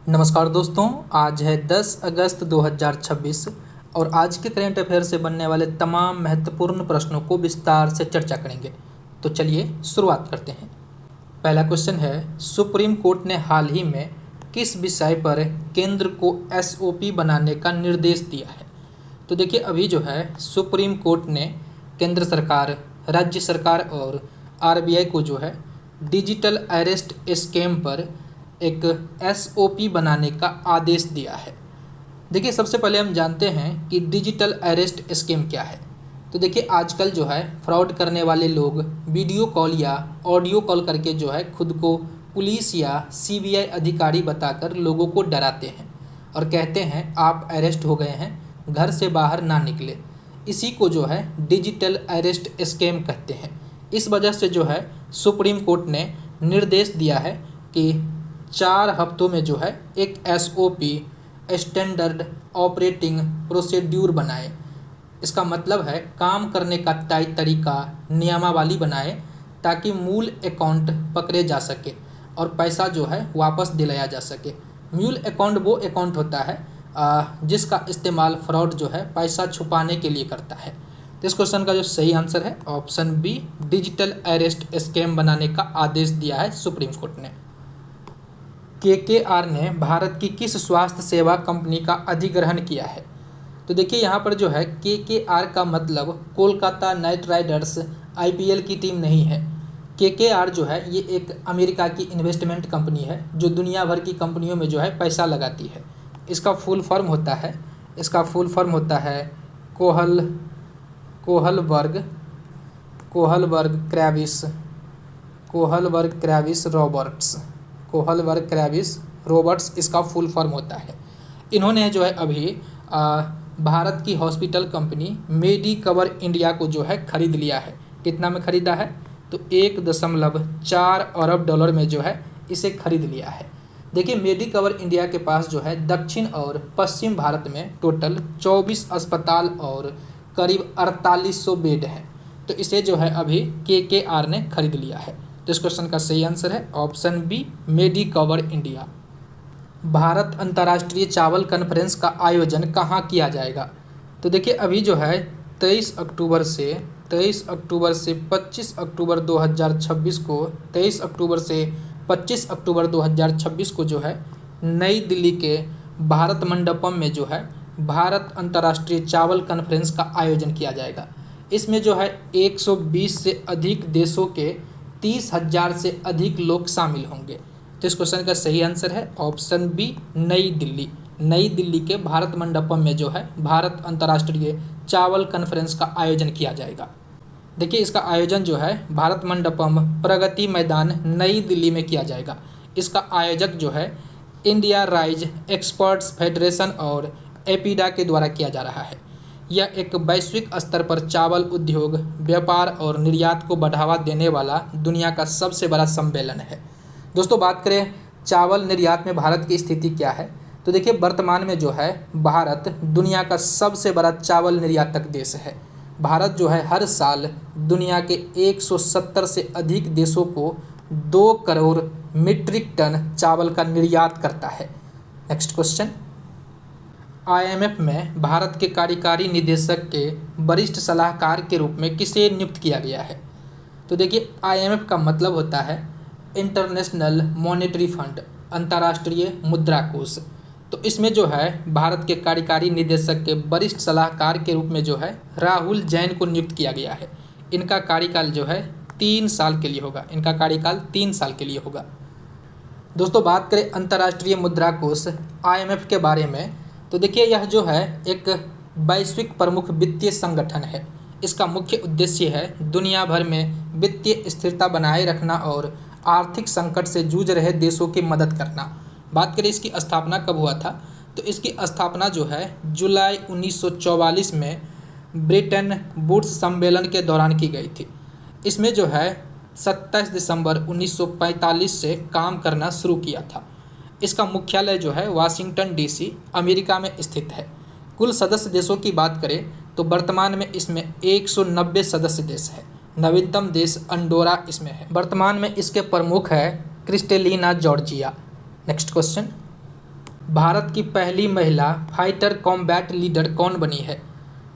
नमस्कार दोस्तों, आज है 10 अगस्त 2026 और आज के करंट अफेयर से बनने वाले तमाम महत्वपूर्ण प्रश्नों को विस्तार से चर्चा करेंगे। तो चलिए शुरुआत करते हैं। पहला क्वेश्चन है, सुप्रीम कोर्ट ने हाल ही में किस विषय पर केंद्र को एसओपी बनाने का निर्देश दिया है? तो देखिए, अभी जो है सुप्रीम कोर्ट ने केंद्र सरकार, राज्य सरकार और आरबीआई को जो है डिजिटल अरेस्ट स्कीम पर एक एसओपी बनाने का आदेश दिया है। देखिए, सबसे पहले हम जानते हैं कि डिजिटल अरेस्ट स्कीम क्या है। तो देखिए, आजकल जो है फ्रॉड करने वाले लोग वीडियो कॉल या ऑडियो कॉल करके जो है खुद को पुलिस या सीबीआई अधिकारी बताकर लोगों को डराते हैं और कहते हैं आप अरेस्ट हो गए हैं, घर से बाहर ना निकले। इसी को जो है डिजिटल अरेस्ट स्कीम कहते हैं। इस वजह से जो है सुप्रीम कोर्ट ने निर्देश दिया है कि 4 हफ्तों में जो है एक एसओपी, स्टैंडर्ड ऑपरेटिंग प्रोसीड्यूर बनाए। इसका मतलब है काम करने का तरीका नियमावली बनाए ताकि मूल अकाउंट पकड़े जा सके और पैसा जो है वापस दिलाया जा सके। मूल अकाउंट वो अकाउंट होता है जिसका इस्तेमाल फ्रॉड जो है पैसा छुपाने के लिए करता है। तो इस क्वेश्चन का जो सही आंसर है option B, digital arrest scheme बनाने का आदेश दिया है सुप्रीम कोर्ट ने। केकेआर ने भारत की किस स्वास्थ्य सेवा कंपनी का अधिग्रहण किया है? तो देखिए, यहाँ पर जो है केकेआर का मतलब कोलकाता नाइट राइडर्स आईपीएल की टीम नहीं है। केकेआर जो है ये एक अमेरिका की इन्वेस्टमेंट कंपनी है जो दुनिया भर की कंपनियों में जो है पैसा लगाती है। इसका फुल फॉर्म होता है कोहलबर्ग क्रैविस रॉबर्ट्स इसका फुल फॉर्म होता है। इन्होंने जो है अभी भारत की हॉस्पिटल कंपनी मेडिकवर इंडिया को जो है खरीद लिया है। कितना में खरीदा है? तो 1.4 अरब डॉलर में जो है इसे खरीद लिया है। देखिए, मेडिकवर इंडिया के पास जो है दक्षिण और पश्चिम भारत में टोटल 24 अस्पताल और करीब 4800 बेड हैं। तो इसे जो है अभी केकेआर ने खरीद लिया है। तो इस क्वेश्चन का सही आंसर है option B, Medicover India. Bharat अंतर्राष्ट्रीय चावल कॉन्फ्रेंस का आयोजन कहाँ किया जाएगा? तो देखिए, अभी जो है 23 अक्टूबर से 25 अक्टूबर 2026 को 23 अक्टूबर से 25 अक्टूबर 2026 को जो है नई दिल्ली के भारत मंडपम में जो है भारत अंतर्राष्ट्रीय चावल कॉन्फ्रेंस का आयोजन किया जाएगा। इसमें जो है 120 से अधिक देशों के 30,000 से अधिक लोग शामिल होंगे। तो इस क्वेश्चन का सही आंसर है ऑप्शन बी, नई दिल्ली के भारत मंडपम में जो है भारत अंतर्राष्ट्रीय चावल कॉन्फ्रेंस का आयोजन किया जाएगा। देखिए, इसका आयोजन जो है भारत मंडपम प्रगति मैदान नई दिल्ली में किया जाएगा। इसका आयोजक जो है इंडिया राइज एक्सपर्ट्स फेडरेशन और एपीडा के द्वारा किया जा रहा है। यह एक वैश्विक स्तर पर चावल उद्योग, व्यापार और निर्यात को बढ़ावा देने वाला दुनिया का सबसे बड़ा सम्मेलन है। दोस्तों, बात करें चावल निर्यात में भारत की स्थिति क्या है, तो देखिए वर्तमान में जो है भारत दुनिया का सबसे बड़ा चावल निर्यातक देश है। भारत जो है हर साल दुनिया के 170 से अधिक देशों को 2 करोड़ मीट्रिक टन चावल का निर्यात करता है। नेक्स्ट क्वेश्चन, आईएमएफ में भारत के कार्यकारी निदेशक के वरिष्ठ सलाहकार के रूप में किसे नियुक्त किया गया है? तो देखिए, आईएमएफ का मतलब होता है इंटरनेशनल मॉनेटरी फंड, अंतर्राष्ट्रीय मुद्रा कोष। तो इसमें जो है भारत के कार्यकारी निदेशक के वरिष्ठ सलाहकार के रूप में जो है राहुल जैन को नियुक्त किया गया है। इनका कार्यकाल जो है 3 साल के लिए होगा। दोस्तों, बात करें अंतर्राष्ट्रीय मुद्रा कोष आईएमएफ के बारे में, तो देखिए यह जो है एक वैश्विक प्रमुख वित्तीय संगठन है। इसका मुख्य उद्देश्य है दुनिया भर में वित्तीय स्थिरता बनाए रखना और आर्थिक संकट से जूझ रहे देशों की मदद करना। बात करें इसकी स्थापना कब हुआ था, तो इसकी स्थापना जो है जुलाई 1944 में ब्रिटेन वुड्स सम्मेलन के दौरान की गई थी। इसमें जो है 27 दिसंबर 1945 से काम करना शुरू किया था। इसका मुख्यालय जो है वाशिंगटन डीसी अमेरिका में स्थित है। कुल सदस्य देशों की बात करें तो वर्तमान में इसमें 190 सदस्य देश है। नवीनतम देश अंडोरा इसमें है। वर्तमान में इसके प्रमुख है Kristalina Georgia. Next question, Bharat की पहली महिला फाइटर कॉम्बैट लीडर कौन बनी है?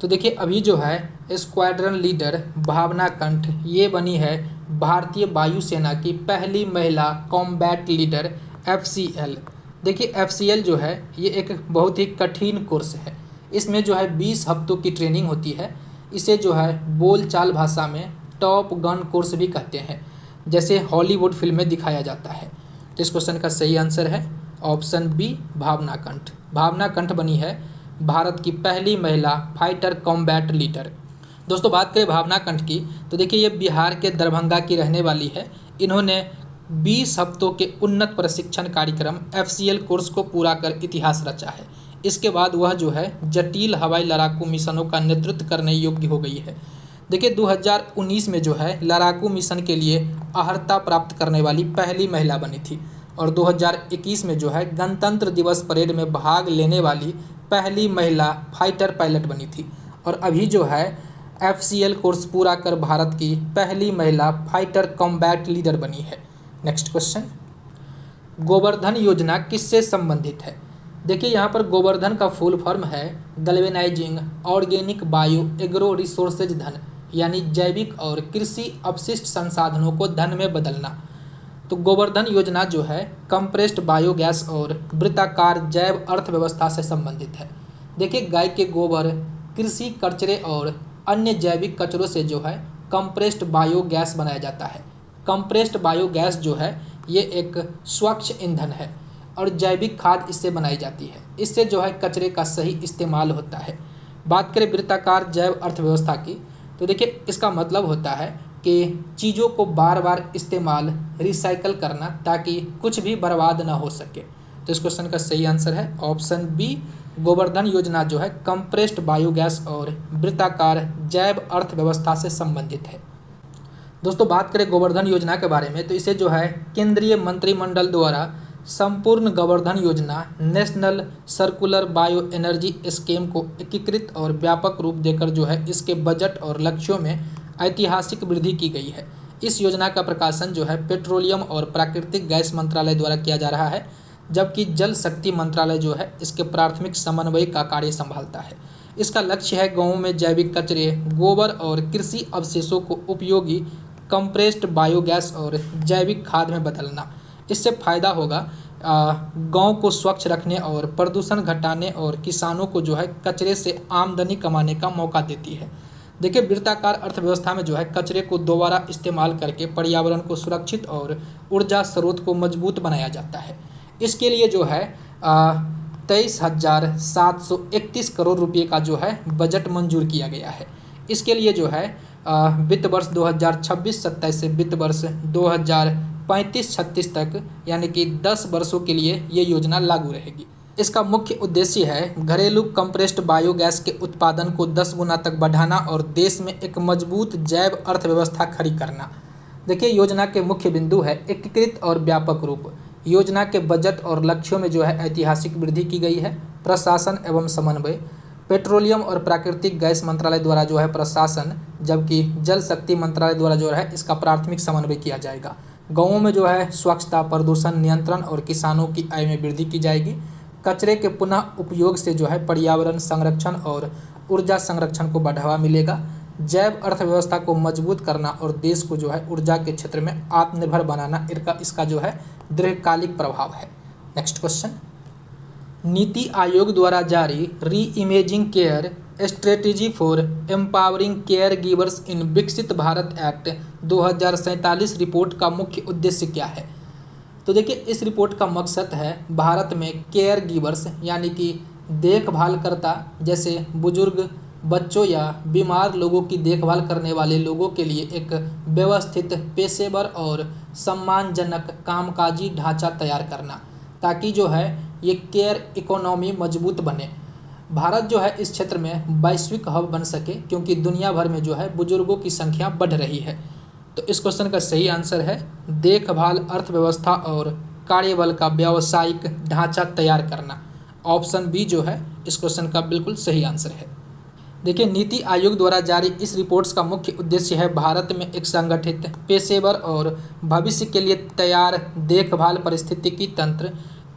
तो देखिए अभी जो है स्क्वाड्रन लीडर भावना कंठ ये बनी है भारतीय वायुसेना की पहली महिला कॉम्बैट लीडर FCL। देखिए FCL जो है ये एक बहुत ही कठिन कोर्स है। इसमें जो है 20 हफ्तों की ट्रेनिंग होती है। इसे जो है बोलचाल भाषा में टॉप गन कोर्स भी कहते हैं, जैसे हॉलीवुड फिल्म में दिखाया जाता है। तो इस क्वेश्चन का सही आंसर है ऑप्शन बी भावना कंठ। भावना कंठ बनी है भारत की पहली महिला फाइटर कॉम्बैट लीडर। दोस्तों बात करें भावना कंठ की तो देखिए ये बिहार के दरभंगा की रहने वाली है। इन्होंने 20 हफ्तों के उन्नत प्रशिक्षण कार्यक्रम FCL कोर्स को पूरा कर इतिहास रचा है। इसके बाद वह जो है जटिल हवाई लड़ाकू मिशनों का नेतृत्व करने योग्य हो गई है। देखिए 2019 में जो है लड़ाकू मिशन के लिए अर्हता प्राप्त करने वाली पहली महिला बनी थी और 2021 में जो है गणतंत्र दिवस परेड में भाग लेने वाली पहली महिला फाइटर पायलट बनी थी और अभी जो है FCL कोर्स पूरा कर भारत की पहली महिला फाइटर कॉम्बैट लीडर बनी है। नेक्स्ट क्वेश्चन, गोवर्धन योजना किससे संबंधित है? देखिए यहाँ पर गोवर्धन का फुल फॉर्म है galvanising organic bio agro resources धन, यानी जैविक और कृषि अपशिष्ट संसाधनों को धन में बदलना। तो गोवर्धन योजना जो है कंप्रेस्ड बायोगैस और वृत्ताकार जैव अर्थव्यवस्था से संबंधित है। देखिए गाय के गोबर, कृषि कचरे और अन्य जैविक कचरों से जो है कंप्रेस्ड बायोगैस बनाया जाता है। कंप्रेस्ड बायोगैस जो है ये एक स्वच्छ ईंधन है और जैविक खाद इससे बनाई जाती है। इससे जो है कचरे का सही इस्तेमाल होता है। बात करें वृत्ताकार जैव अर्थव्यवस्था की तो देखिए इसका मतलब होता है कि चीज़ों को बार बार इस्तेमाल रिसाइकल करना ताकि कुछ भी बर्बाद ना हो सके। तो इस क्वेश्चन का सही आंसर है ऑप्शन बी। गोवर्धन योजना जो है कंप्रेस्ड बायोगैस और वृत्ताकार जैव अर्थव्यवस्था से संबंधित है। दोस्तों बात करें गोवर्धन योजना के बारे में तो इसे जो है केंद्रीय मंत्रिमंडल द्वारा संपूर्ण गोवर्धन योजना national circular bio energy scheme को एकीकृत और व्यापक रूप देकर जो है इसके बजट और लक्ष्यों में ऐतिहासिक वृद्धि की गई है। इस योजना का प्रकाशन जो है पेट्रोलियम और प्राकृतिक गैस मंत्रालय द्वारा किया जा रहा है, जबकि जल शक्ति मंत्रालय जो है इसके प्राथमिक समन्वय का कार्य संभालता है। इसका लक्ष्य है गाँवों में जैविक कचरे, गोबर और कृषि अवशेषों को उपयोगी कंप्रेस्ड बायोगैस और जैविक खाद में बदलना। इससे फ़ायदा होगा गांव को स्वच्छ रखने और प्रदूषण घटाने और किसानों को जो है कचरे से आमदनी कमाने का मौका देती है। देखिए वृत्ताकार अर्थव्यवस्था में जो है कचरे को दोबारा इस्तेमाल करके पर्यावरण को सुरक्षित और ऊर्जा स्रोत को मजबूत बनाया जाता है। इसके लिए जो है 23,731 करोड़ रुपये का जो है बजट मंजूर किया गया है। इसके लिए जो है वित्त वर्ष 2026-27 से वित्त वर्ष 2035-36 तक यानी कि 10 वर्षों के लिए ये योजना लागू रहेगी। इसका मुख्य उद्देश्य है घरेलू कंप्रेस्ड बायोगैस के उत्पादन को 10 गुना तक बढ़ाना और देश में एक मजबूत जैव अर्थव्यवस्था खड़ी करना। देखिए योजना के मुख्य बिंदु है एकीकृत और व्यापक रूप। योजना के बजट और लक्ष्यों में जो है ऐतिहासिक वृद्धि की गई है। प्रशासन एवं समन्वय, पेट्रोलियम और प्राकृतिक गैस मंत्रालय द्वारा जो है प्रशासन, जबकि जल शक्ति मंत्रालय द्वारा जो है इसका प्राथमिक समन्वय किया जाएगा। गाँवों में जो है स्वच्छता, प्रदूषण नियंत्रण और किसानों की आय में वृद्धि की जाएगी। कचरे के पुनः उपयोग से जो है पर्यावरण संरक्षण और ऊर्जा संरक्षण को बढ़ावा मिलेगा। जैव अर्थव्यवस्था को मजबूत करना और देश को जो है ऊर्जा के क्षेत्र में आत्मनिर्भर बनाना इसका जो है दीर्घकालिक प्रभाव है। नेक्स्ट क्वेश्चन, नीति आयोग द्वारा जारी reimagining care strategy for empowering care givers in Viksit Bharat act 2047 report का मुख्य उद्देश्य क्या है? तो देखिए इस रिपोर्ट का मकसद है भारत में केयर गिवर्स यानी कि देखभालकर्ता, जैसे बुजुर्ग, बच्चों या बीमार लोगों की देखभाल करने वाले लोगों के लिए एक व्यवस्थित, पेशेवर और सम्मानजनक कामकाजी ढांचा तैयार करना, ताकि जो है ये केयर इकोनॉमी मजबूत बने। भारत जो है इस क्षेत्र में वैश्विक हब बन सके, क्योंकि दुनिया भर में जो है बुजुर्गों की संख्या बढ़ रही है। तो इस क्वेश्चन का सही आंसर है देखभाल अर्थव्यवस्था और कार्यबल का व्यावसायिक ढांचा तैयार करना। ऑप्शन बी जो है इस क्वेश्चन का बिल्कुल सही आंसर है। देखिए नीति आयोग द्वारा जारी इस रिपोर्ट्स का मुख्य उद्देश्य है भारत में एक संगठित, पेशेवर और भविष्य के लिए तैयार देखभाल पारिस्थितिकी तंत्र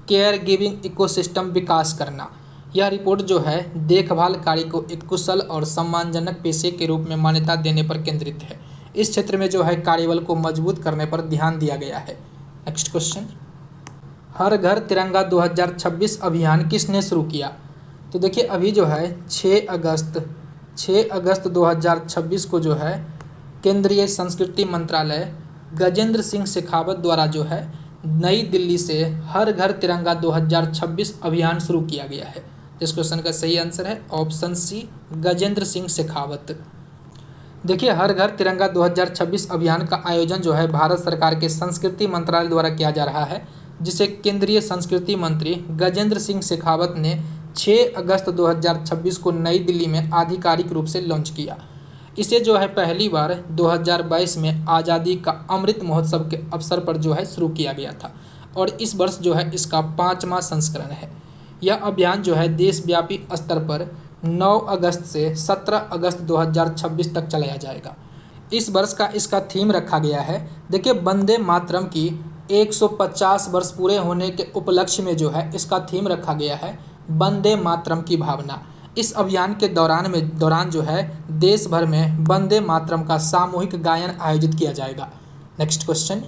केयर गिविंग इकोसिस्टम विकास करना। यह रिपोर्ट जो है देखभाल कार्य को एक कुशल और सम्मानजनक पेशे के रूप में मान्यता देने पर केंद्रित है। इस क्षेत्र में जो है कार्यबल को मजबूत करने पर ध्यान दिया गया है। नेक्स्ट क्वेश्चन, हर घर तिरंगा 2026 अभियान किसने शुरू किया? तो देखिए अभी जो है 6 अगस्त 2026 को जो है केंद्रीय संस्कृति मंत्रालय गजेंद्र सिंह शेखावत द्वारा जो है नई दिल्ली से हर घर तिरंगा 2026 अभियान शुरू किया गया है। इस क्वेश्चन का सही आंसर है ऑप्शन सी, गजेंद्र सिंह शेखावत। देखिए हर घर तिरंगा 2026 अभियान का आयोजन जो है भारत सरकार के संस्कृति मंत्रालय द्वारा किया जा रहा है, जिसे केंद्रीय संस्कृति मंत्री गजेंद्र सिंह शेखावत ने 6 अगस्त 2026 को नई दिल्ली में आधिकारिक रूप से लॉन्च किया। इसे जो है पहली बार 2022 में आज़ादी का अमृत महोत्सव के अवसर पर जो है शुरू किया गया था और इस वर्ष जो है इसका 5वां संस्करण है। यह अभियान जो है देशव्यापी स्तर पर 9 अगस्त से 17 अगस्त 2026 तक चलाया जाएगा। इस वर्ष का इसका थीम रखा गया है, देखिए वंदे मातरम की 150 वर्ष पूरे होने के उपलक्ष्य में जो है इसका थीम रखा गया है वंदे मातरम की भावना। इस अभियान के दौरान जो है देश भर में वंदे मातरम का सामूहिक गायन आयोजित किया जाएगा। नेक्स्ट क्वेश्चन,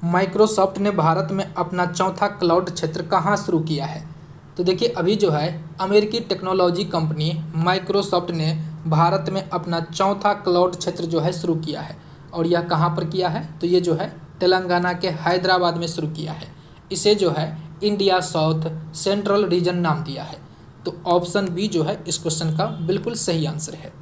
माइक्रोसॉफ्ट ने भारत में अपना चौथा क्लाउड क्षेत्र कहाँ शुरू किया है? तो देखिए अभी जो है अमेरिकी टेक्नोलॉजी कंपनी माइक्रोसॉफ्ट ने भारत में अपना चौथा क्लाउड क्षेत्र जो है शुरू किया है और यह कहाँ पर किया है? तो ये जो है तेलंगाना के हैदराबाद में शुरू किया है। इसे जो है इंडिया साउथ सेंट्रल रीजन नाम दिया है। तो ऑप्शन बी जो है इस क्वेश्चन का बिल्कुल सही आंसर है।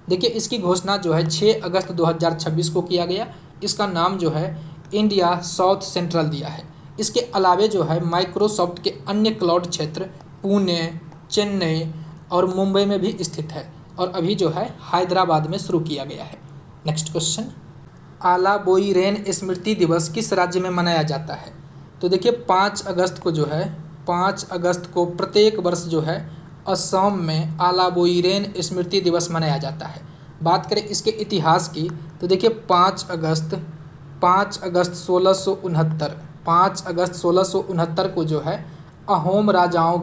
देखिए इसकी घोषणा जो है 6 अगस्त 2026 को किया गया। इसका नाम जो है इंडिया साउथ सेंट्रल दिया है। इसके अलावे जो है माइक्रोसॉफ्ट के अन्य क्लाउड क्षेत्र पुणे, चेन्नई और मुंबई में भी स्थित है और अभी जो है हैदराबाद में शुरू किया गया है। नेक्स्ट क्वेश्चन, आला बोई रेन स्मृति दिवस किस राज्य में मनाया जाता है? तो देखिए 5 अगस्त को प्रत्येक वर्ष जो है असम में आला बोई रेन स्मृति दिवस मनाया जाता है। बात करें इसके इतिहास की तो देखिए 5 अगस्त 1669 को जो है अहोम राजाओं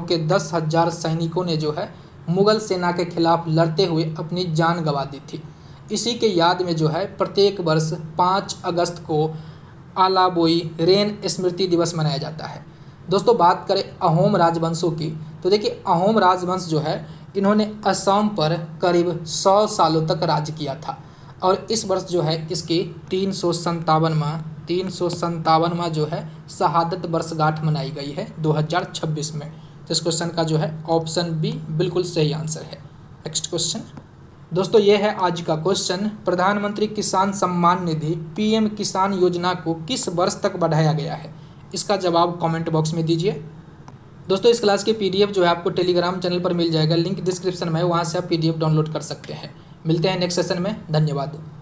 के 10,000 सैनिकों ने जो है मुगल सेना के खिलाफ लड़ते हुए अपनी जान गंवा दी थी। इसी के याद में जो है प्रत्येक वर्ष 5 अगस्त को आला बोई रेन स्मृति दिवस मनाया जाता है। दोस्तों बात करें अहोम राजवंशों की तो देखिए अहोम राजवंश जो है इन्होंने असम पर करीब 100 सालों तक राज किया था और इस वर्ष जो है इसकी 357वां जो है शहादत वर्षगांठ मनाई गई है 2026 में। तो इस क्वेश्चन का जो है ऑप्शन बी बिल्कुल सही आंसर है। नेक्स्ट क्वेश्चन, दोस्तों ये है आज का क्वेश्चन, प्रधानमंत्री किसान सम्मान निधि पीएम किसान योजना को किस वर्ष तक बढ़ाया गया है? इसका जवाब कमेंट बॉक्स में दीजिए। दोस्तों इस क्लास के पीडीएफ जो है आपको टेलीग्राम चैनल पर मिल जाएगा, लिंक डिस्क्रिप्शन में है, वहाँ से आप पीडीएफ डाउनलोड कर सकते हैं। मिलते हैं नेक्स्ट सेशन में, धन्यवाद।